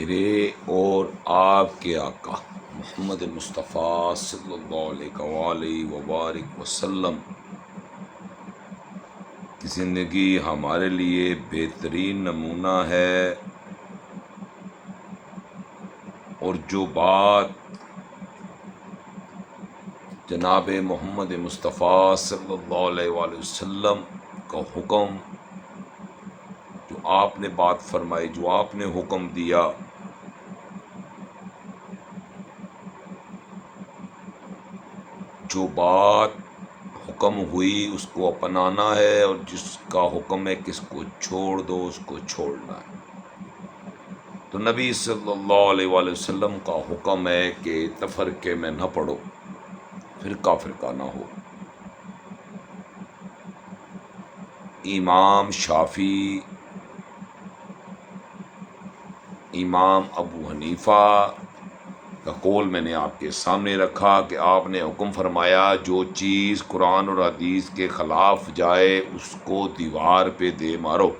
میرے اور آپ کے آقا محمد مصطفیٰ صلی اللہ علیہ وبارک وسلم کی زندگی ہمارے لیے بہترین نمونہ ہے، اور جو بات جناب محمد مصطفیٰ صلی اللہ علیہ وآلہ وسلم کا حکم، جو آپ نے بات فرمائی، جو آپ نے حکم دیا، جو بات حکم ہوئی اس کو اپنانا ہے، اور جس کا حکم ہے کہ اس کو چھوڑ دو اس کو چھوڑنا ہے۔ تو نبی صلی اللہ علیہ وآلہ وسلم کا حکم ہے کہ تفرقے میں نہ پڑو، فرقہ فرقہ نہ ہو۔ امام شافعی، امام ابو حنیفہ کا قول میں نے آپ کے سامنے رکھا کہ آپ نے حکم فرمایا جو چیز قرآن اور حدیث کے خلاف جائے اس کو دیوار پہ دے مارو،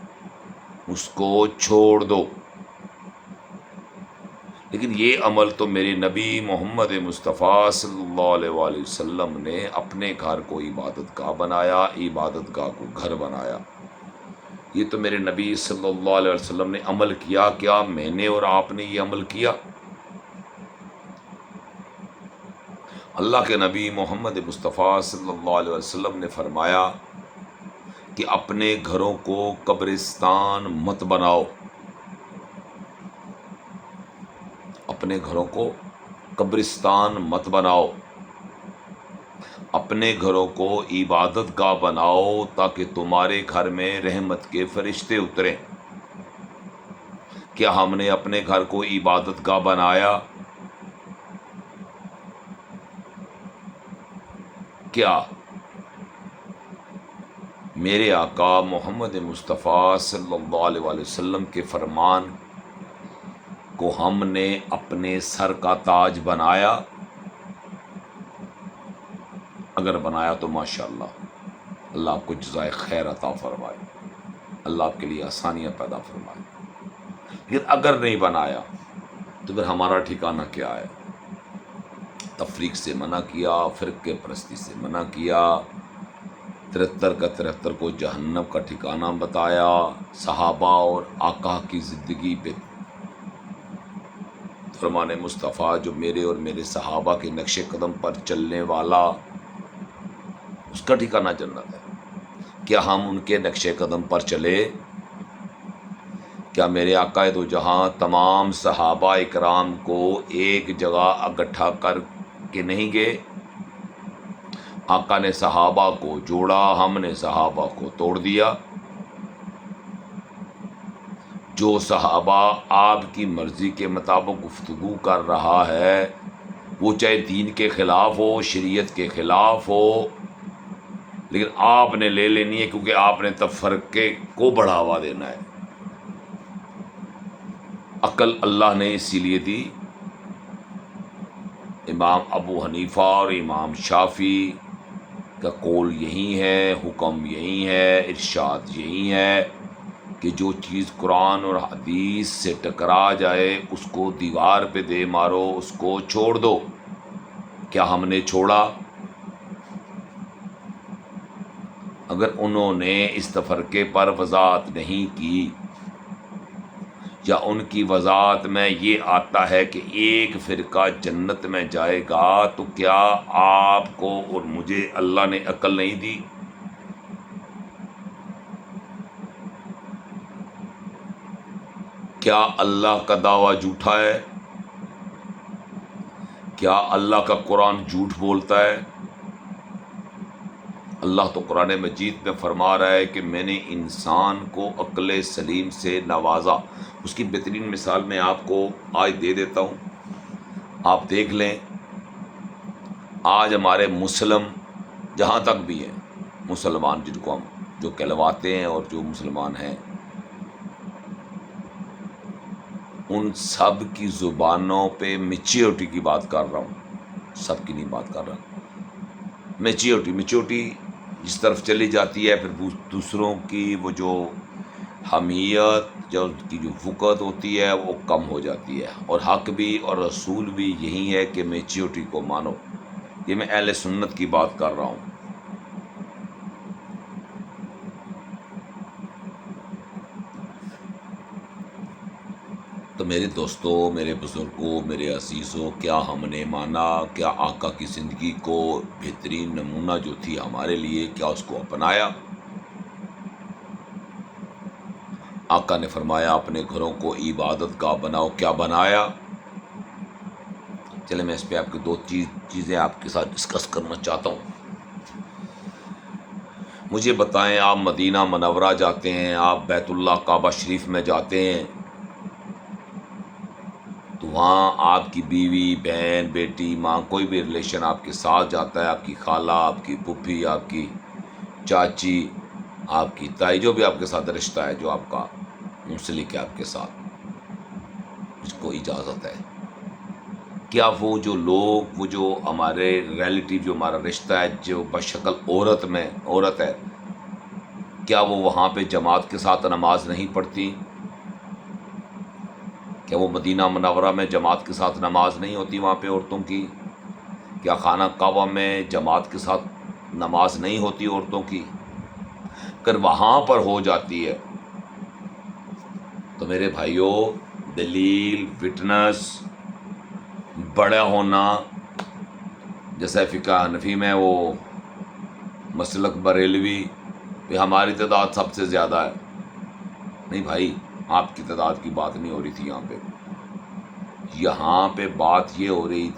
اس کو چھوڑ دو۔ لیکن یہ عمل تو میرے نبی محمد مصطفیٰ صلی اللہ علیہ وآلہ وسلم نے اپنے گھر کو عبادت گاہ بنایا، عبادت گاہ کو گھر بنایا۔ یہ تو میرے نبی صلی اللہ علیہ وسلم نے عمل کیا، کیا میں نے اور آپ نے یہ عمل کیا؟ اللہ کے نبی محمد مصطفیٰ صلی اللہ علیہ وسلم نے فرمایا کہ اپنے گھروں کو قبرستان مت بناؤ، اپنے گھروں کو قبرستان مت بناؤ، اپنے گھروں کو عبادت گاہ بناؤ تاکہ تمہارے گھر میں رحمت کے فرشتے اتریں۔ کیا ہم نے اپنے گھر کو عبادت گاہ بنایا؟ کیا میرے آقا محمد مصطفیٰ صلی اللہ علیہ وآلہ وسلم کے فرمان کو ہم نے اپنے سر کا تاج بنایا؟ اگر بنایا تو ماشاءاللہ، اللہ آپ کو جزائے خیر عطا فرمائے، اللہ آپ کے لیے آسانیاں پیدا فرمائے۔ لیکن اگر نہیں بنایا تو پھر ہمارا ٹھکانہ کیا ہے؟ تفریق سے منع کیا، فرقے پرستی سے منع کیا، 73 کا 73 کو جہنم کا ٹھکانہ بتایا، صحابہ اور آقا کی زندگی پہ فرمان مصطفیٰ جو میرے اور میرے صحابہ کے نقش قدم پر چلنے والا اس کا ٹھکانہ جنت ہے۔ کیا ہم ان کے نقش قدم پر چلے؟ کیا میرے آقا دو جہاں تمام صحابہ اکرام کو ایک جگہ اکٹھا کر کے نہیں گئے؟ آقا نے صحابہ کو جوڑا، ہم نے صحابہ کو توڑ دیا۔ جو صحابہ آپ کی مرضی کے مطابق گفتگو کر رہا ہے، وہ چاہے دین کے خلاف ہو، شریعت کے خلاف ہو، لیکن آپ نے لے لینی ہے، کیونکہ آپ نے تفرقے کو بڑھاوا دینا ہے۔ عقل اللہ نے اسی لیے دی۔ امام ابو حنیفہ اور امام شافعی کا قول یہی ہے، حکم یہی ہے، ارشاد یہی ہے کہ جو چیز قرآن اور حدیث سے ٹکرا جائے اس کو دیوار پہ دے مارو، اس کو چھوڑ دو۔ کیا ہم نے چھوڑا؟ اگر انہوں نے اس تفرقے پر وضاحت نہیں کی، یا ان کی وضاحت میں یہ آتا ہے کہ ایک فرقہ جنت میں جائے گا، تو کیا آپ کو اور مجھے اللہ نے عقل نہیں دی؟ کیا اللہ کا دعویٰ جھوٹا ہے؟ کیا اللہ کا قرآن جھوٹ بولتا ہے؟ اللہ تو قرآن مجید میں فرما رہا ہے کہ میں نے انسان کو عقل سلیم سے نوازا۔ اس کی بہترین مثال میں آپ کو آج دے دیتا ہوں، آپ دیکھ لیں۔ آج ہمارے مسلم جہاں تک بھی ہیں، مسلمان جن کو ہم جو کہلواتے ہیں اور جو مسلمان ہیں، ان سب کی زبانوں پہ میچیورٹی کی بات کر رہا ہوں، سب کی نہیں بات کر رہا۔ میچیورٹی جس طرف چلی جاتی ہے، پھر دوسروں کی وہ جو حمیت جو کی جو وقت ہوتی ہے وہ کم ہو جاتی ہے، اور حق بھی اور رسول بھی یہی ہے کہ میچیورٹی کو مانو. یہ میں اہل سنت کی بات کر رہا ہوں. تو میرے دوستوں، میرے بزرگوں، میرے عزیزوں، کیا ہم نے مانا؟ کیا آقا کی زندگی کو بہترین نمونہ جو تھی ہمارے لیے، کیا اس کو اپنایا؟ آقا نے فرمایا اپنے گھروں کو عبادت گاہ بناؤ. کیا بنایا؟ چلے میں اس پہ آپ کی دو چیزیں آپ کے ساتھ ڈسکس کرنا چاہتا ہوں. مجھے بتائیں، آپ مدینہ منورہ جاتے ہیں، آپ بیت اللہ کعبہ شریف میں جاتے ہیں، تو وہاں آپ کی بیوی، بہن، بیٹی، ماں، کوئی بھی ریلیشن آپ کے ساتھ جاتا ہے، آپ کی خالہ، آپ کی پھوپھی، آپ کی چاچی، آپ کی تائی، جو بھی آپ کے ساتھ رشتہ ہے، جو آپ کا منسلک ہے آپ کے ساتھ، اس کو اجازت ہے. کیا وہ جو لوگ، وہ جو ہمارے ریلیٹیو، جو ہمارا رشتہ ہے، جو بشکل عورت ہے، کیا وہ وہاں پہ جماعت کے ساتھ نماز نہیں پڑھتی؟ کیا وہ مدینہ منورہ میں جماعت کے ساتھ نماز نہیں ہوتی وہاں پہ عورتوں کی؟ کیا خانہ کعبہ میں جماعت کے ساتھ نماز نہیں ہوتی عورتوں کی؟ اگر وہاں پر ہو جاتی ہے تو میرے بھائیوں، دلیل، وٹنس، بڑا ہونا، جیسے فقہ حنفی میں وہ مسلک بریلوی پہ ہماری تعداد سب سے زیادہ ہے. نہیں بھائی، آپ کی تعداد کی بات نہیں ہو رہی تھی یہاں پہ. یہاں پہ بات یہ ہو رہی تھی